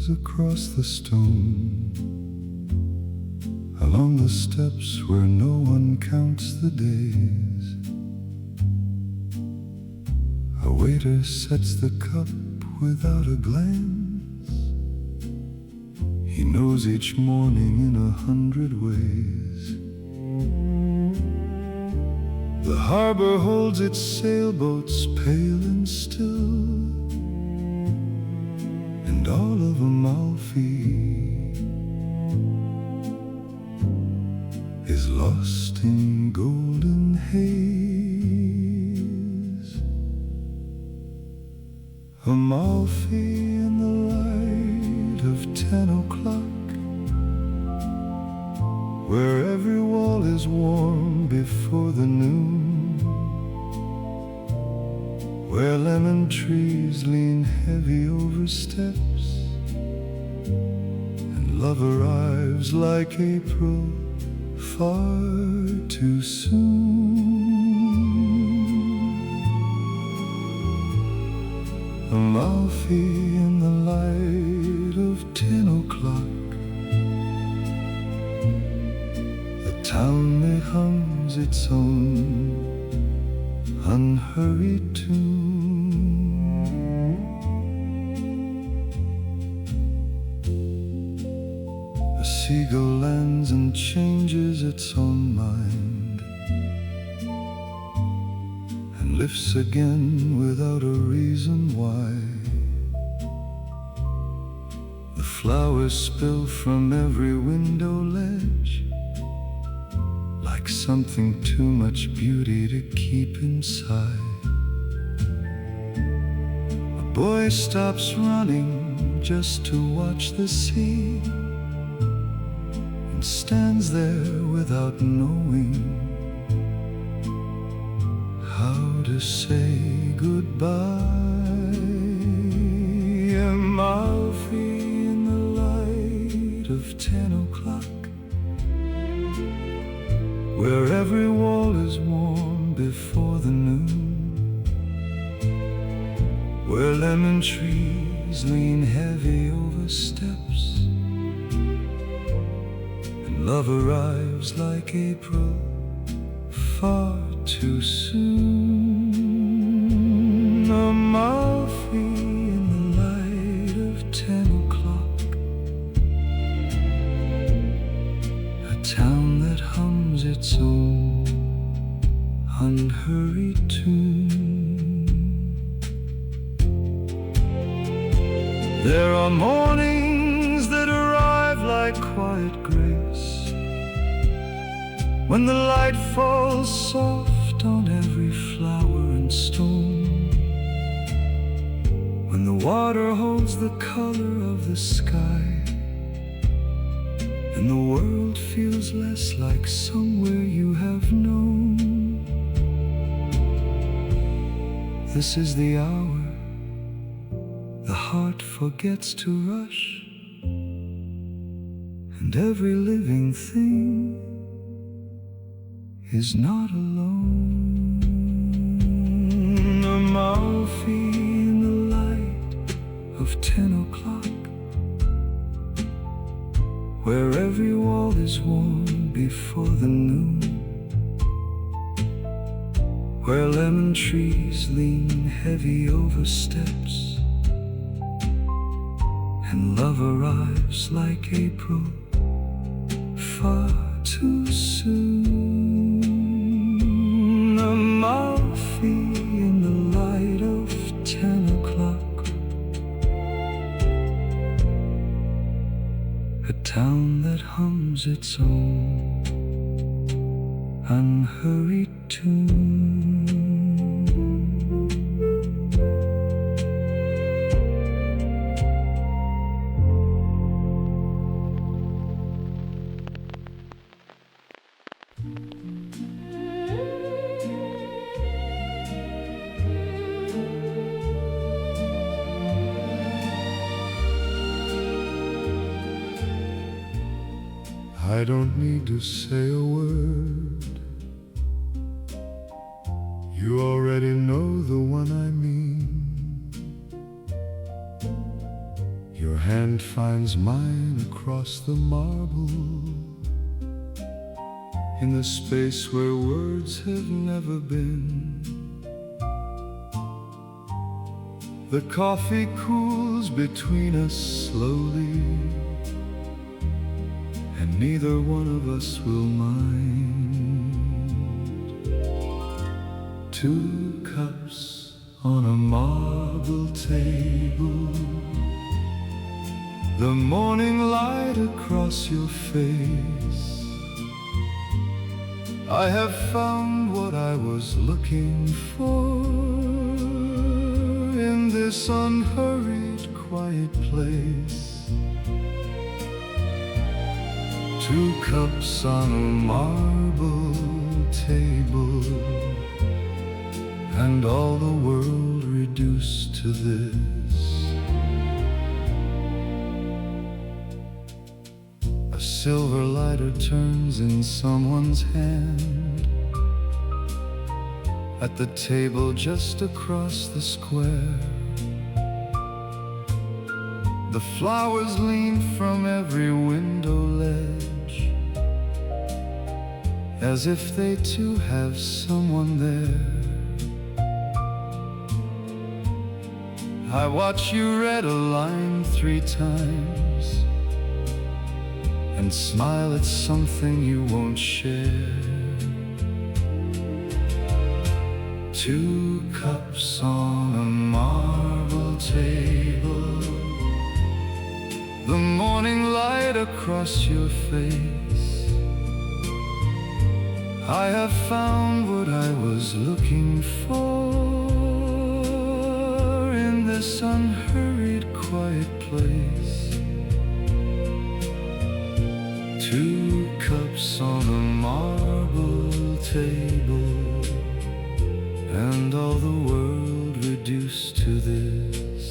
hangs across the stone, along the steps where no one counts the days. A waiter sets the cup without a glance. He knows each morning in 100 ways. The harbor holds its sailboats pale and still, and all of Amalfi is lost in golden haze. Amalfi in the light of 10 o'clock, where every wall is warm before the noon, where lemon trees lean heavy over steps, and love arrives like April far too soon. Amalfi in the light of 10 o'clock, a town that hums its own unhurried tune. A seagull lands and changes its own mind, and lifts again without a reason why. The flowers spill from every window ledge, like something too much beauty to keep inside. A boy stops running just to watch the sea, and stands there without knowing how to say goodbye. Amalfi in the light of 10 o'clock, where every wall is warm before the noon, where lemon trees lean heavy over steps, and love arrives like April far too soon. Amalfi in the light of 10 o'clock, a town that hums its own unhurried tune. There are mornings that arrive like quiet grace, when the light falls soft on every flower and stone, when the water holds the color of the sky, and the world feels less like somewhere you have known. This is the hour the heart forgets to rush, and every living thing is not alone. Amalfi in the light of 10 o'clock, where every wall is warm before the noon, where lemon trees lean heavy over steps, and love arrives like April far too soon. Amalfi in the light of 10 o'clock, a town that hums its own unhurried tune. I don't need to say a word, you already know the one I mean. Your hand finds mine across the marble, in the space where words have never been. The coffee cools between us slowly, and neither one of us will mind. 2 cups on a marble table, the morning light across your face. I have found what I was looking for in this unhurried, quiet place. 2 cups on a marble table, and all the world reduced to this. A silver lighter turns in someone's hand at the table just across the square. The flowers lean from every window ledge, as if they too have someone there. I watch you read a line 3 times and smile at something you won't share. 2 cups on a marble table, the morning light across your face. I have found what I was looking for in this unhurried, quiet place. 2 cups on a marble table, and all the world reduced to this.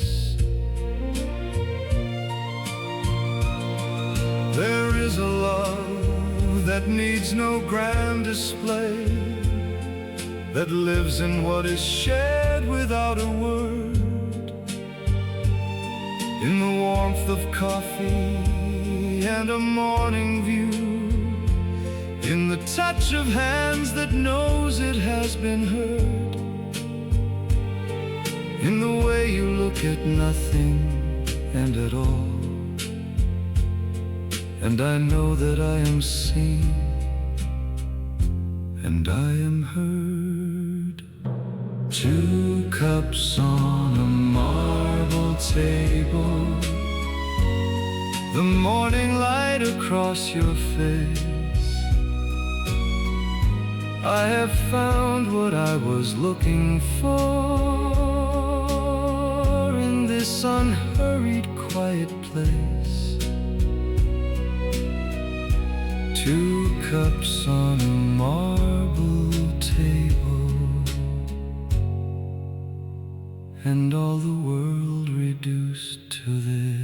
There is a love that needs no grand display, that lives in what is shared without a word, in the warmth of coffee and a morning view, in the touch of hands that knows it has been heard, in the way you look at nothing and at all. And I know that I am seen and I am heard. 2 cups on a marble table, the morning light across your face. I have found what I was looking for in this unhurried, quiet place. 2 cups on a marble table, and all the world reduced to this.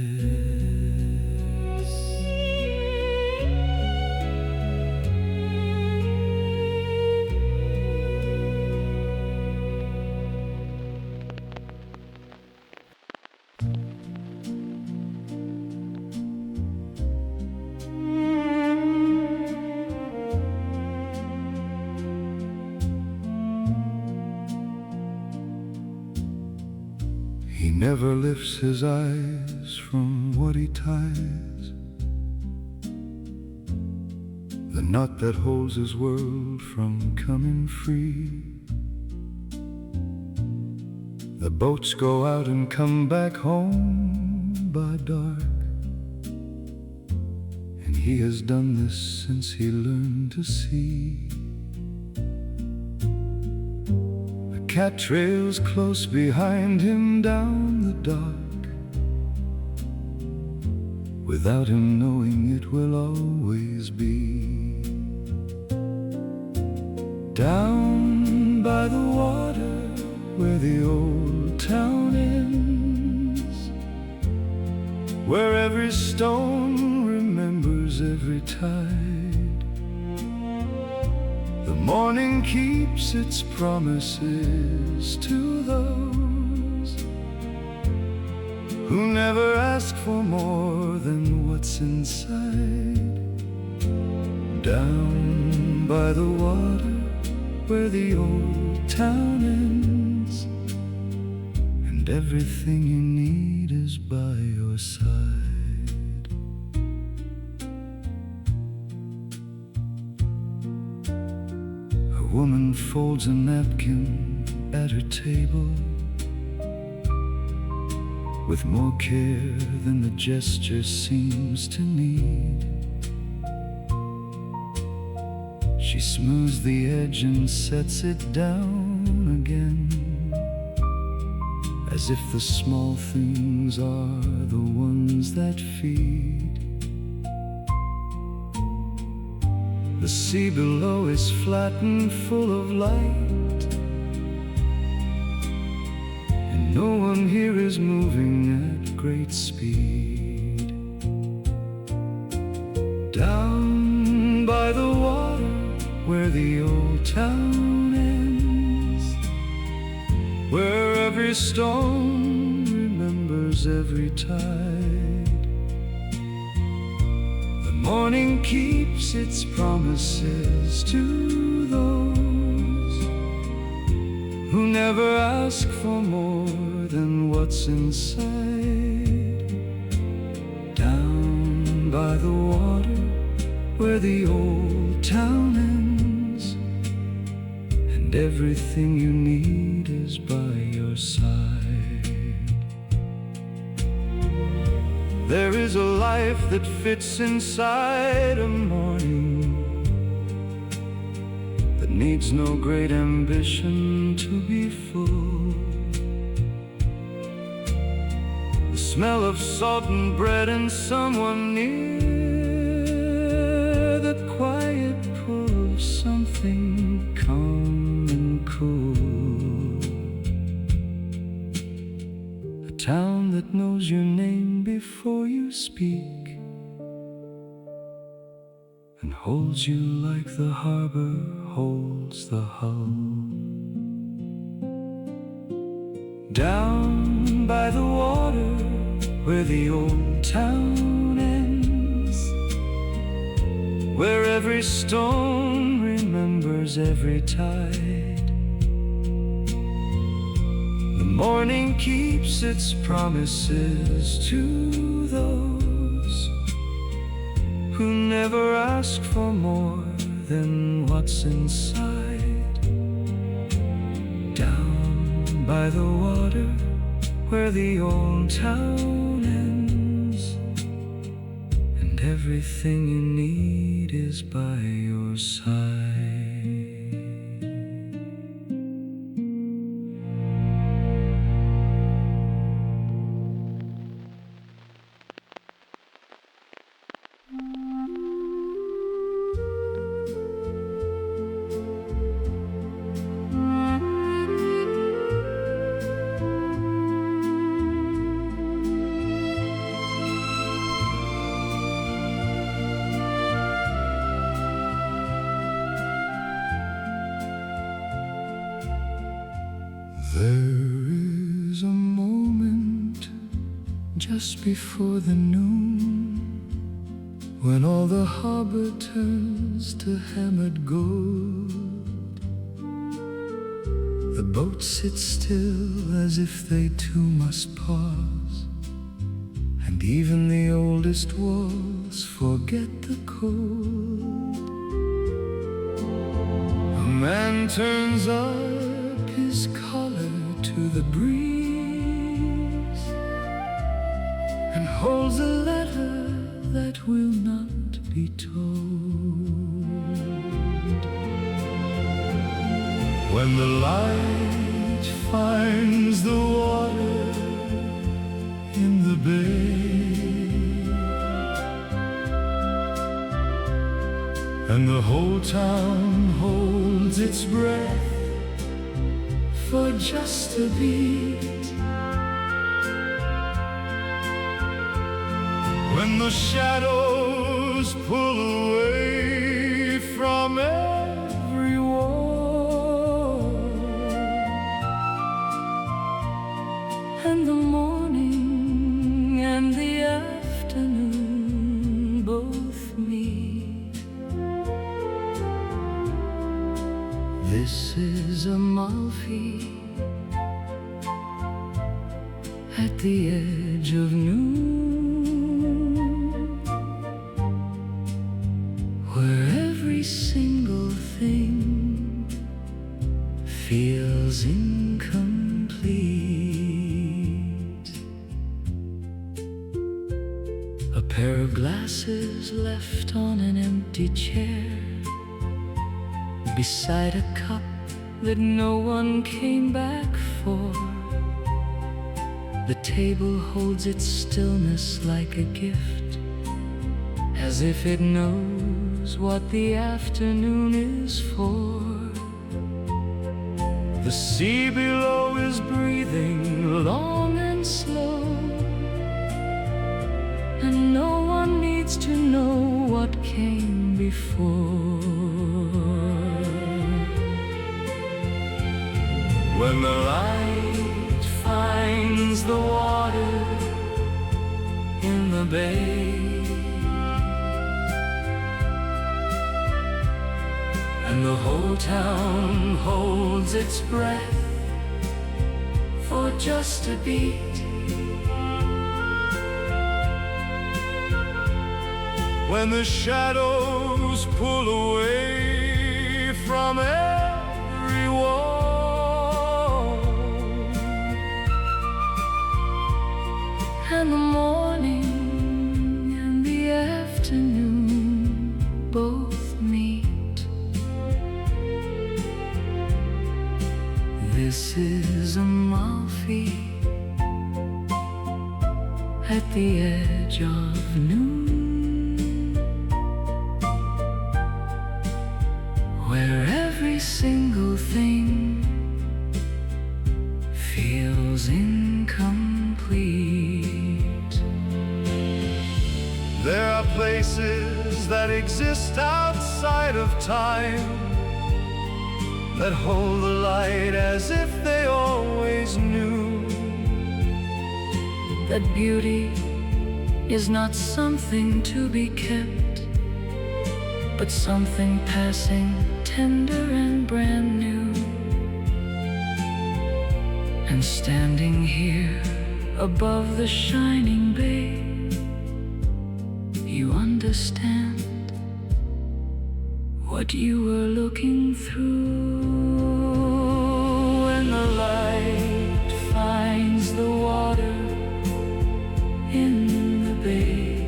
He never lifts his eyes from what he ties, the knot that holds his world from coming free. The boats go out and come back home by dark, and he has done this since he learned to see. Cat trails close behind him down the dock, without him knowing it will always be. Down by the water where the old town ends, where every stone remembers every tide, the morning keeps its promises to those who never ask for more than what's inside. Down by the water where the old town ends, and everything you need is by your side. A woman folds a napkin at her table with more care than the gesture seems to need. She smooths the edge and sets it down again, as if the small things are the ones that feed. The sea below is flat and full of light, and no one here is moving at great speed. Down by the water where the old town ends, where every stone remembers every tide, the morning keeps its promises to those who never ask for more than what's inside. Down by the water where the old town ends, and everything you need is by your side. There is a life that fits inside a morning, that needs no great ambition to be full. The smell of salt and bread and someone near, the quiet pull of something calm and cool. A town that knows your name before you speak, and holds you like the harbor holds the hull. Down by the water where the old town ends, where every stone remembers every tide, the morning keeps its promises to those who never ask for more than what's inside. Down by the water where the old town ends, and everything you need is by your side. There is a moment just before the noon, when all the harbor turns to hammered gold. The boats sit still as if they too must pause, and even the oldest walls forget the cold. A man turns up his collar to the breeze, and holds a letter that will not be told. When the light finds the water in the bay, and the whole town holds its breath for just a beat, when the shadows pull away from every wall, and the morning afternoon both meet. This is Amalfi, at the edge of noon, where every single thing feels incomplete. A pair of glasses left on an empty chair, beside a cup that no one came back for. The table holds its stillness like a gift, as if it knows what the afternoon is for. The sea below is breathing long and slow, and no one needs to know what came before. When the light finds the water in the bay, and the whole town holds its breath for just a beat, when the shadows pull away from every wall, and the morning and the afternoon both meet. This is Amalfi, at the edge of noon, where every single thing feels incomplete. There are places that exist outside of time, that hold the light as if they always knew that beauty is not something to be kept, but something passing, tender and brand new. And standing here above the shining bay, you understand what you were looking through. When the light finds the water in the bay,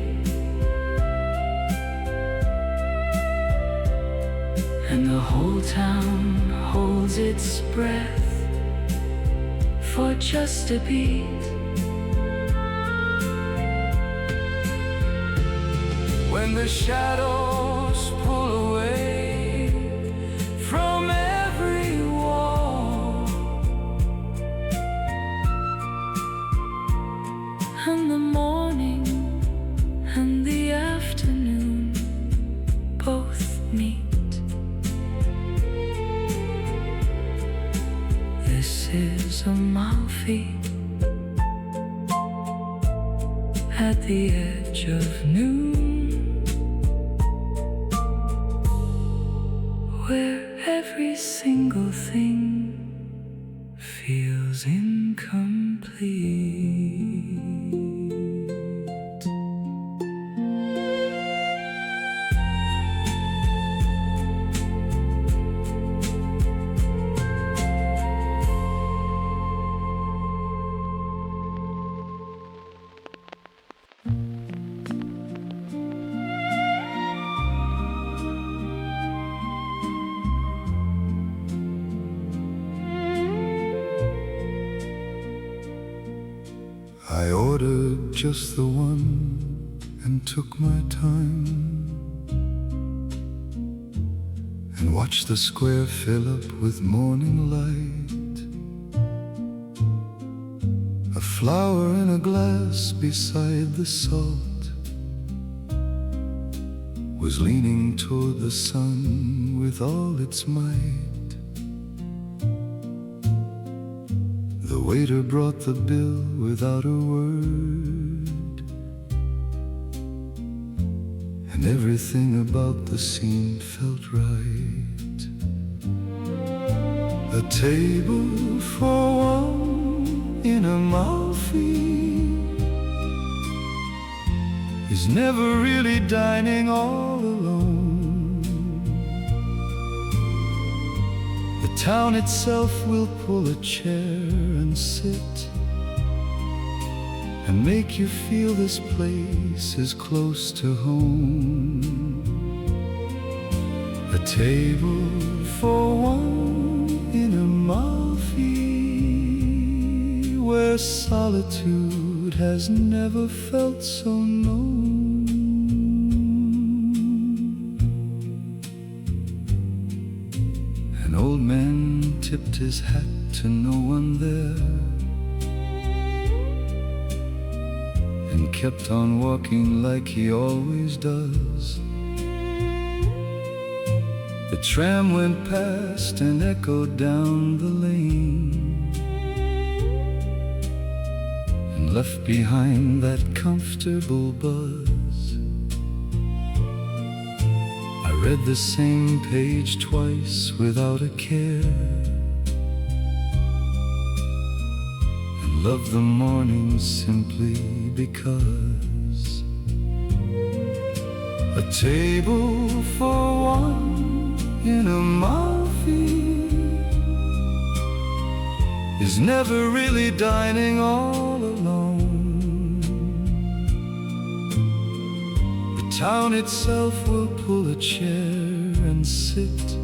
and the whole town holds its breath for just a beat, when the shadows pull away from every wall, and the morning and the afternoon both meet. This is Amalfi, at the edge of noon, where every single thing feels incomplete. I ordered just the one and took my time, and watched the square fill up with morning light. A flower in a glass beside the salt was leaning toward the sun with all its might. The waiter brought the bill without a word, and everything about the scene felt right. A table for one in Amalfi is never really dining all alone. The town itself will pull a chair and sit and make you feel this place is close to home. A table for one in Amalfi, where solitude has never felt so known. An old man tipped his hat to no one there and kept on walking like he always does. The tram went past and echoed down the lane and left behind that comfortable buzz. I read the same page twice without a care, and loved the mornings simply because. A table for one in Amalfi is never really dining all alone. The town itself will pull a chair and sit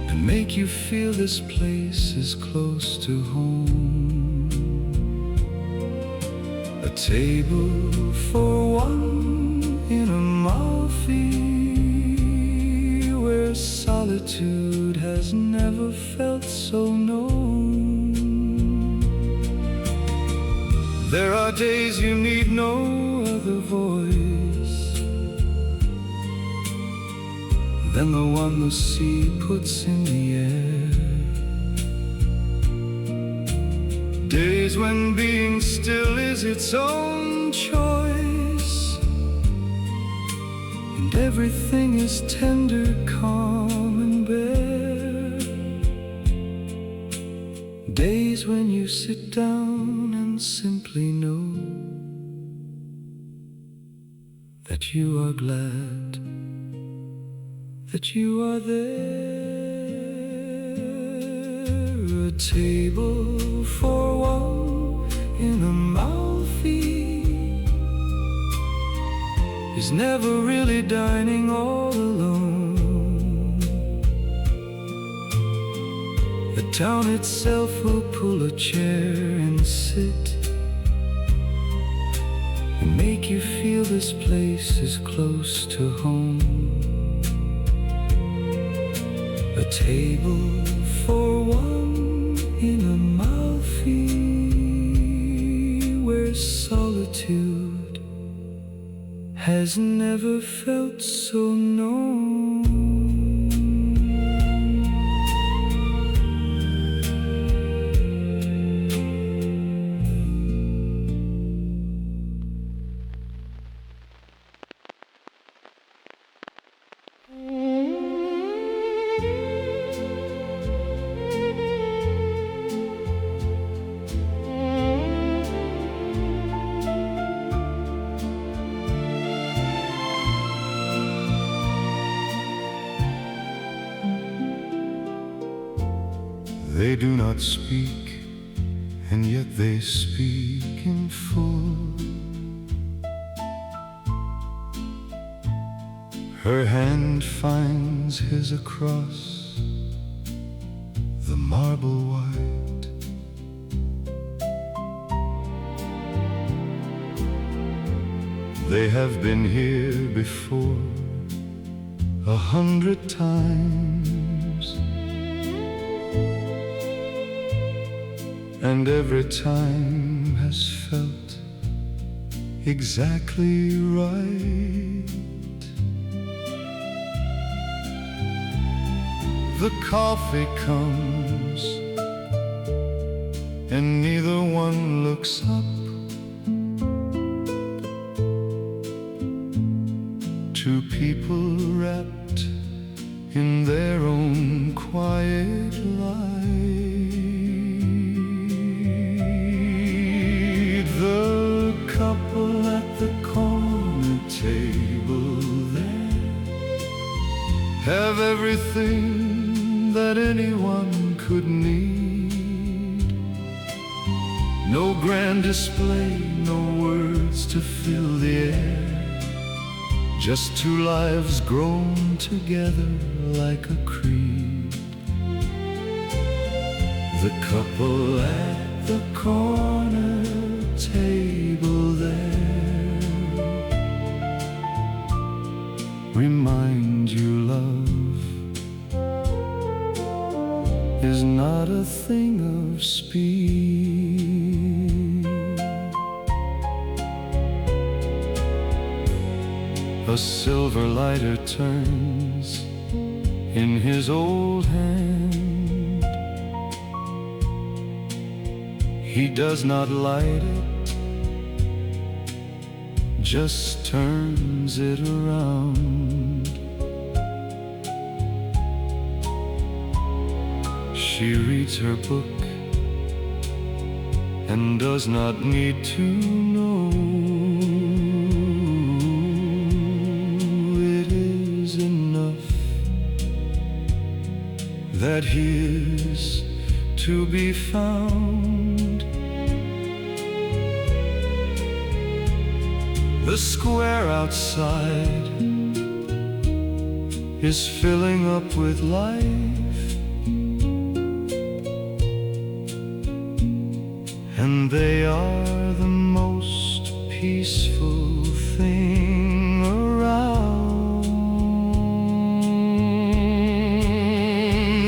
and make you feel this place is close to home. A table for one in Amalfi, where solitude has never felt so known. There are days you need no other voice than the one the sea puts in the air. Days when being still is its own choice, and everything is tender, calm and bare. Days when you sit down and simply know that you are glad that you are there. A table for one in Amalfi is never really dining all alone. The town itself will pull a chair and sit and make you feel this place is close to home. A table for one in Amalfi, where solitude has never felt so known. They do not speak, and yet they speak in full. Her hand finds his across the marble white. They have been here before 100 times, and every time has felt exactly right. The coffee comes, and neither one looks up. two people wrapped in their own quiet light. The couple at the corner table there have everything that anyone could need. No grand display, no words to fill the air, just two lives grown together like a creed. The couple at the corner table there remind you love is not a thing of speed. A silver lighter turns in his old hand. He does not light it, just turns it around. She reads her book and does not need to know. It is enough that he is to be found. The square outside is filling up with life, and they are the most peaceful thing around.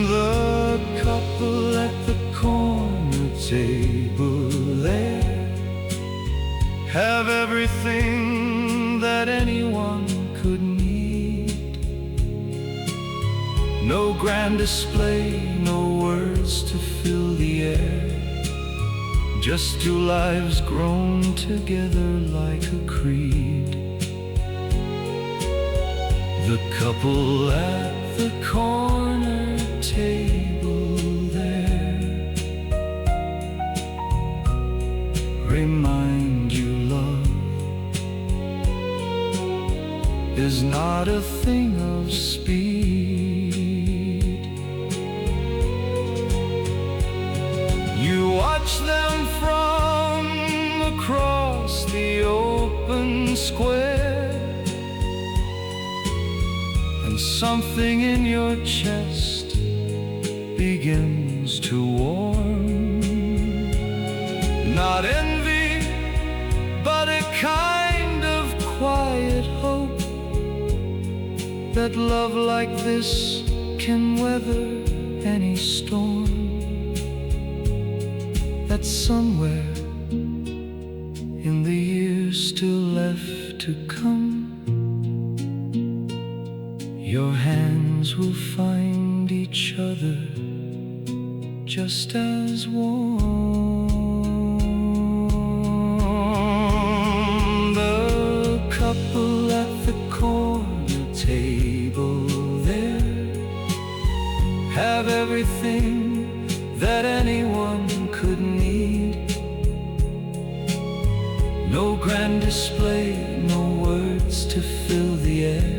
The couple at the corner table there have everything that anyone could need. No grand display, no words to fill the air, just two lives grown together like a creed. The couple at the corner table there remind you love is not a thing of speed. You watch them from across the open square, and something in your chest begins to warm. Not envy, but a kind of quiet hope that love like this can weather any storm. That somewhere in the years still left to come, your hands will find each other just as warm. The couple at the corner table there have everything that anyone could need. No grand display, no words to fill the air,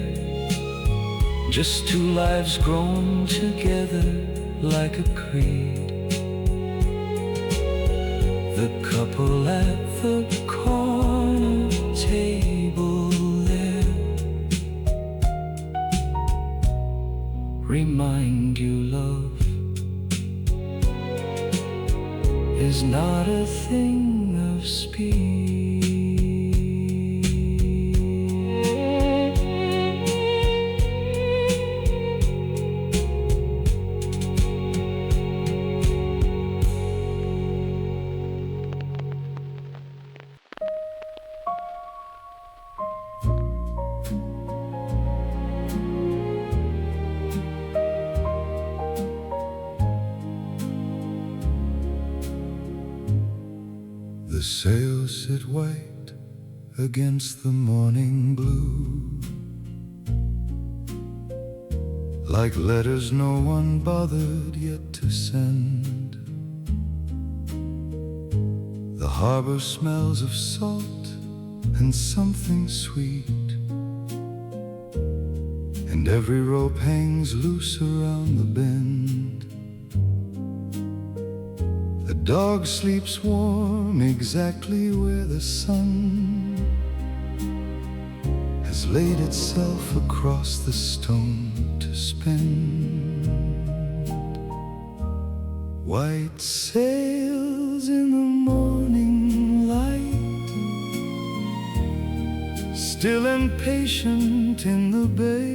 just two lives grown together like a creed. The couple at the corner table there remind you love is not a thing of speed. The sails sit white against the morning blue. like letters no one bothered yet to send. The harbor smells of salt and something sweet, and every rope hangs loose around the bend. The dog sleeps warm exactly where the sun has laid itself across the stone to spend. White sails in the morning light, still and patient in the bay.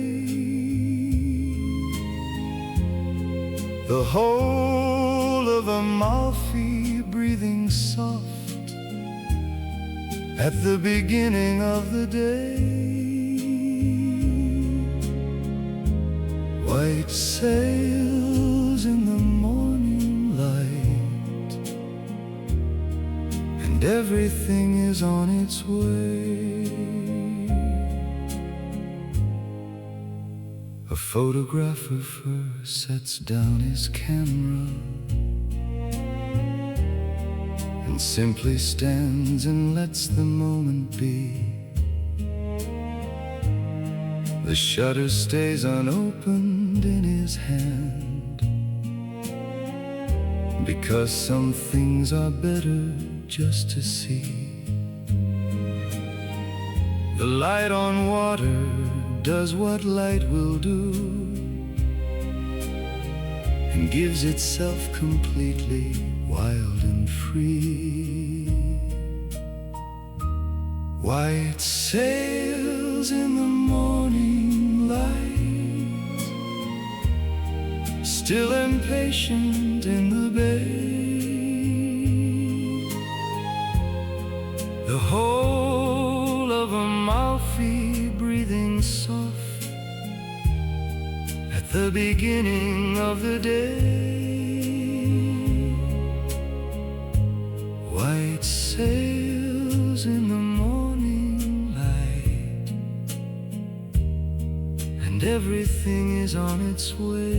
The whole of Amalfi breathing soft at the beginning of the day. White sails in the morning light, and everything is on its way. A photographer first sets down his camera and simply stands and lets the moment be. The shutter stays unopened in his hand, because some things are better just to see. The light on water does what light will do, and gives itself completely wild and free. White sails in the morning light, still and patient in the bay. The whole of Amalfi breathing soft at the beginning of the day. White sails in the morning light, and everything is on its way.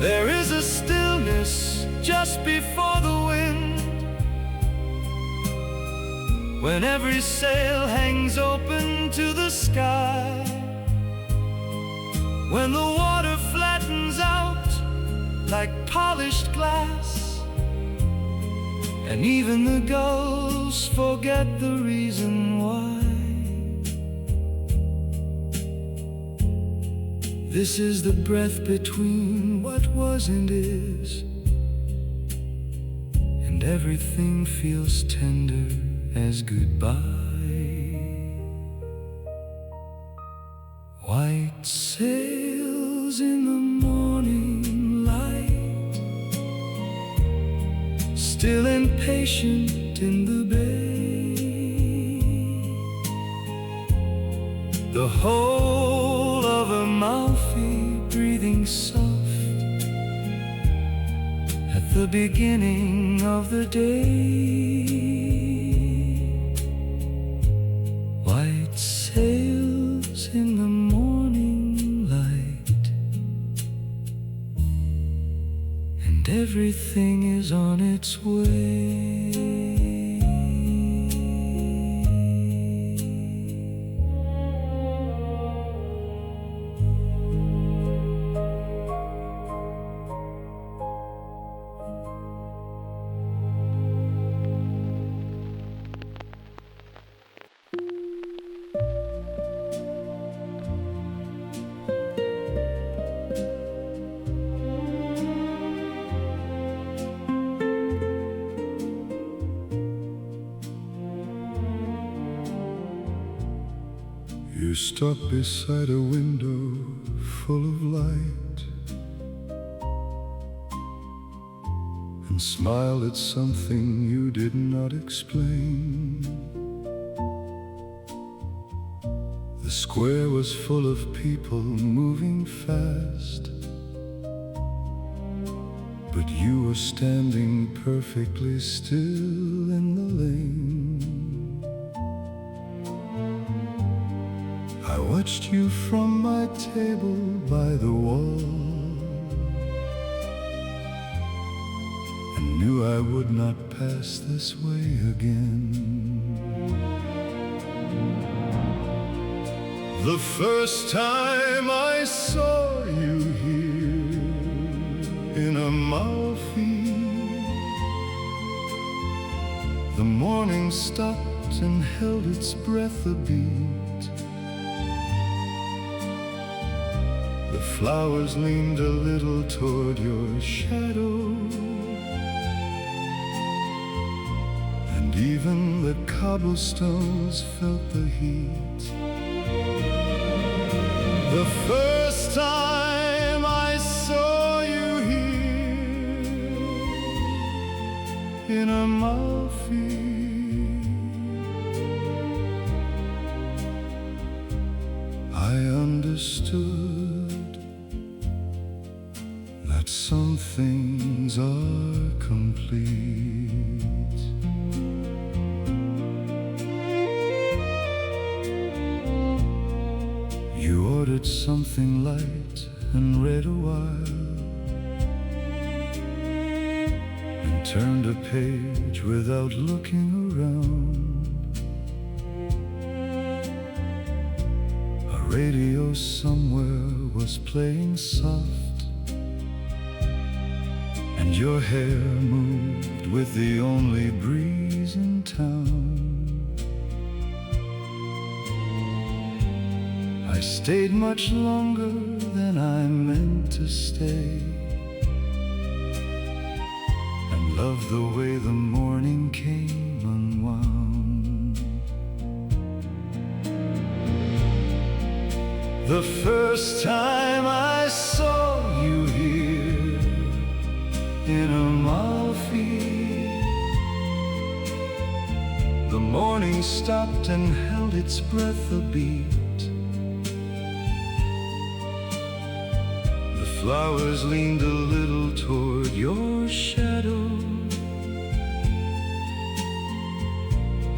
There is a stillness just before the wind, when every sail hangs open to the sky, when the water flattens out like polished glass, and even the gulls forget the reason why. This is the breath between what was and is, and everything feels tender as goodbye. White sails in the morning light, still and patient in the bay. The whole of Amalfi breathing soft at the beginning of the day. White sails in the morning light, and everything is on its way. You stop beside a window full of light and smile at something you did not explain. The square was full of people moving fast, but you were standing perfectly still in the lane. watched you from my table by the wall, and knew I would not pass this way again. The first time I saw you here in Amalfi, the morning stopped and held its breath a beat. The flowers leaned a little toward your shadow, and even the cobblestones felt the heat. The first time I saw you here in Amalfi, I understood that some things are complete. You ordered something light and read a while, and turned a page without looking around. A radio somewhere was playing soft, and your hair moved with the only breeze in town. I stayed much longer than I meant to stay, and loved the way the morning came unwound. The first time I saw you here in Amalfi, the morning stopped and held its breath a beat. Flowers leaned a little toward your shadow,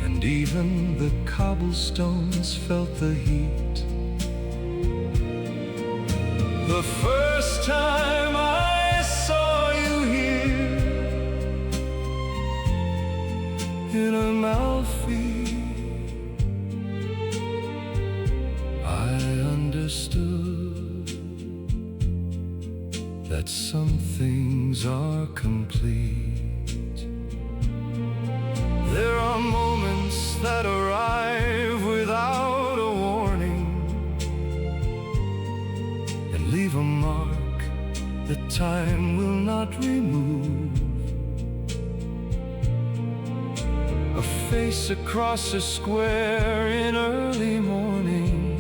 and even the cobblestones felt the heat. The first time I saw you here in Amalfi, I understood that some things are complete. There are moments that arrive without a warning, and leave a mark that time will not remove. A face across a square in early morning,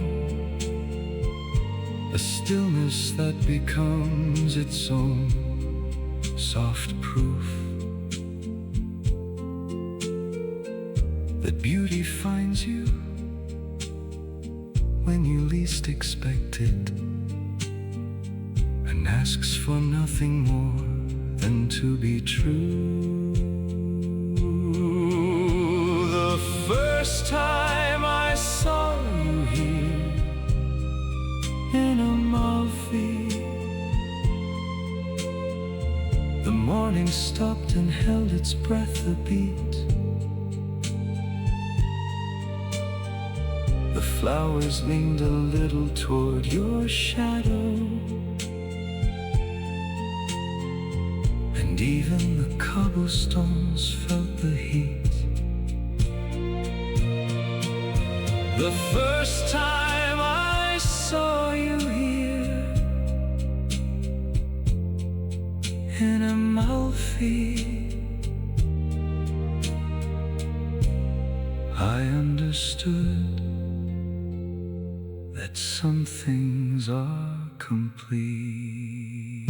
a stillness that becomes its own soft proof that beauty finds you when you least expect it, and asks for nothing more than to be true. The first time I saw you here in Amalfi, the morning stopped and held its breath a beat. The flowers leaned a little toward your shadow, and even the cobblestones felt the heat. The first time I saw you here in Amalfi, I understood that some things are complete.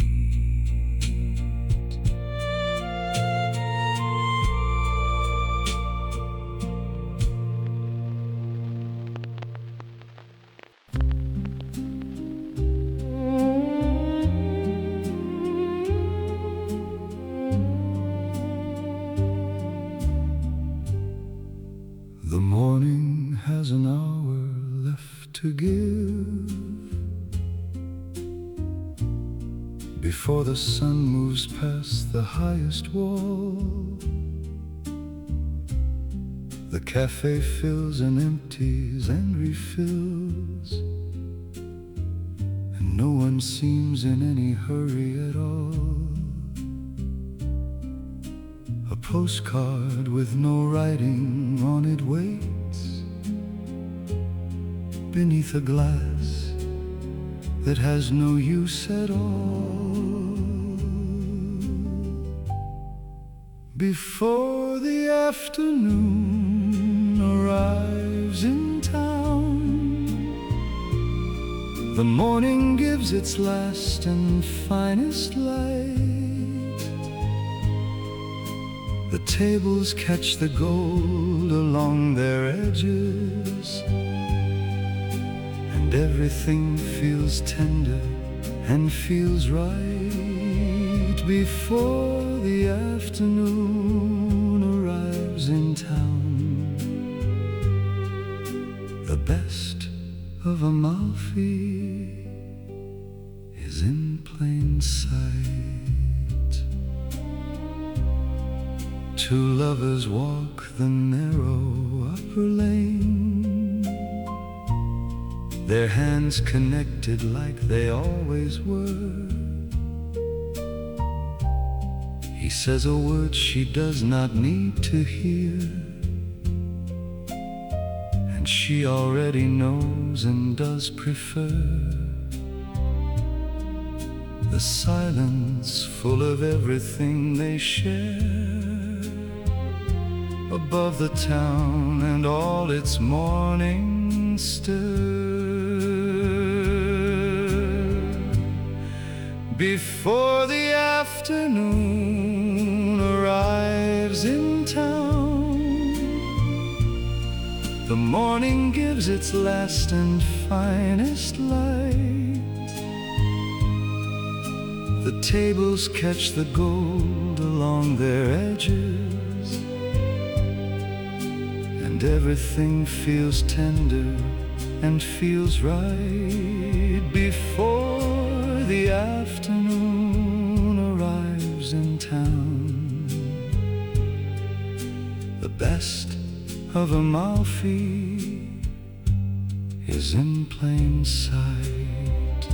The morning has an hour left to give. before the sun moves past the highest wall. The cafe fills and empties and refills, and no one seems in any hurry at all. A postcard with no writing on it waits beneath a glass that has no use at all. Before the afternoon arrives in town, the morning gives its last and finest light. The tables catch the gold along their edges, and everything feels tender and feels right. Before the afternoon arrives in town, the best of Amalfi is in plain sight. Two lovers walk the narrow upper lane, their hands connected like they always were. He says a word she does not need to hear, and she already knows and does prefer the silence full of everything they share. Above the town and all its morning stir, before the afternoon arrives in town, the morning gives its last and finest light. The tables catch the gold along their edges, and everything feels tender and feels right. Before the afternoon arrives in town, the best of Amalfi is in plain sight.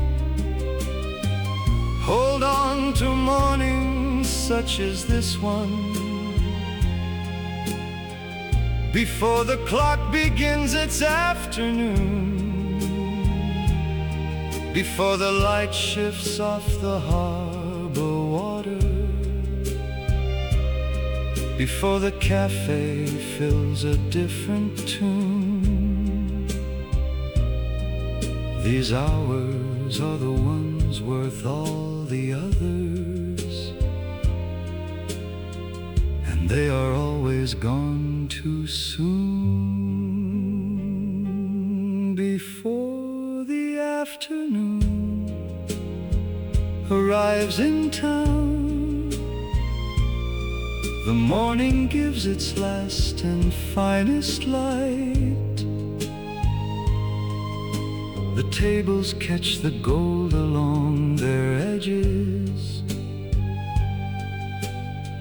Hold on to mornings such as this one, before the clock begins its afternoon, before the light shifts off the harbor water, before the cafe fills a different tune. These hours are the ones worth all the others, and they are always gone too soon. Before the afternoon arrives in town, the morning gives its last and finest light. The tables catch the gold along their edges,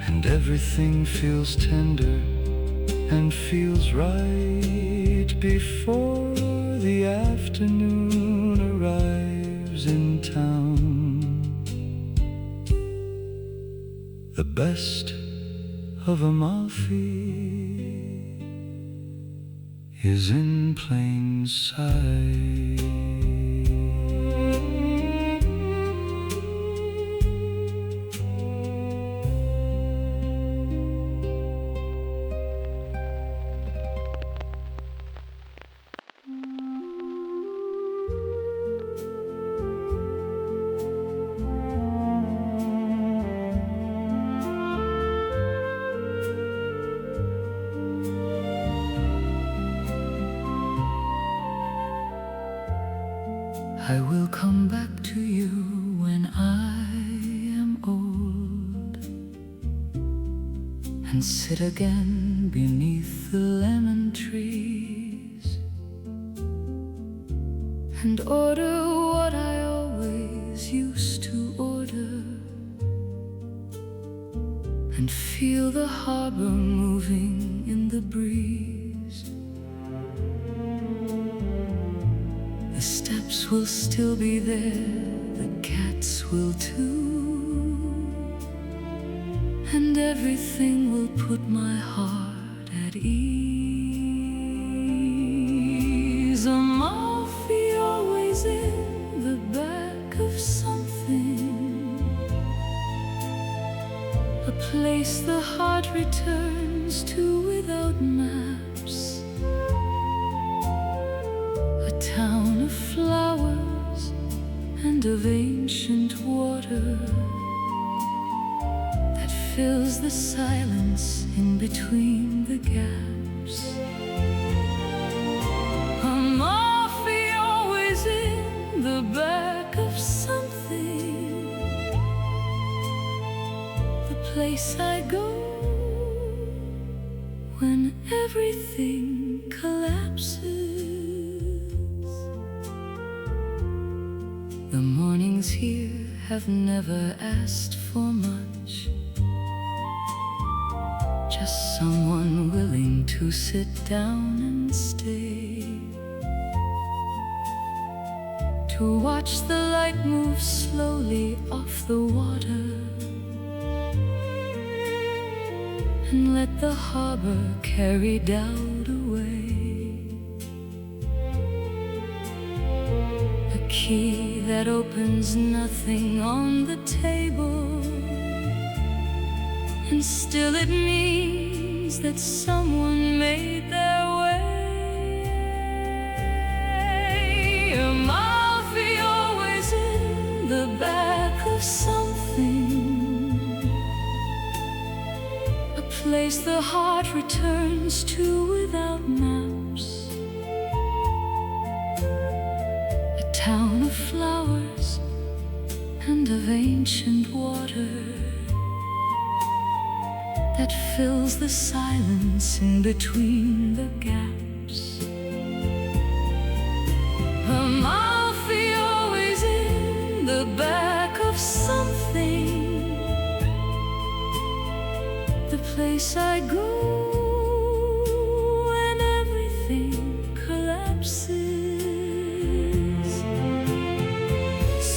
and everything feels tender and feels right. Before the afternoon arrives in town, the best of Amalfi is in plain sight. I will come back to you when I am old, and sit again beneath the lemon trees, and order what I always used to order. and feel the harbor moving in the breeze. The steps will still be there, the cats will too, and everything will put my heart at ease. Amalfi, always in the back of something, a place the heart returns to without maps, a town of flowers and of ancient water that fills the silence in between the gaps. Amalfi, always in the back of something, the place I go when everything collapses. The mornings here have never asked for much, just someone willing to sit down and stay, to watch the light move slowly off the water and let the harbor carry doubt away. A key that opens nothing on the table, and still it means that someone made their way. Amalfi, always in the back of something, a place the heart returns to without maps, a town of flowers and of ancient water that fills the silence in between the gaps. Amalfi, always in the back of something, the place I go when everything collapses.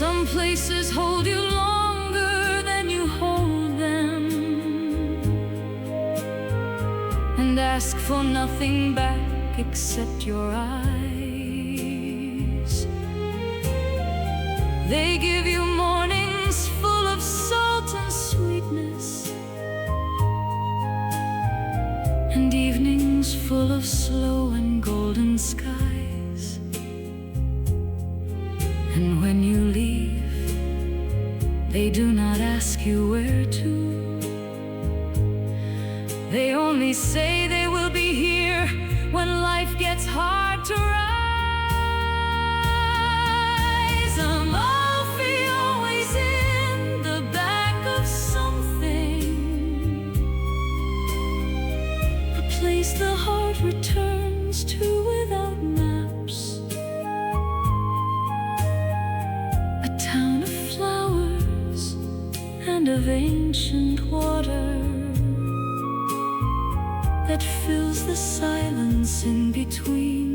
Some places hold you longer than you hold them, and ask for nothing back except your eyes. They give you mornings full of salt and sweetness, and evenings full of slow and golden skies. And when you leave, they do not ask you where to. They only say they will be here when life gets hard to rise. Amalfi, always in the back of something, a place the heart returns to without maps, a town of flowers and of ancient water that fills the silence in between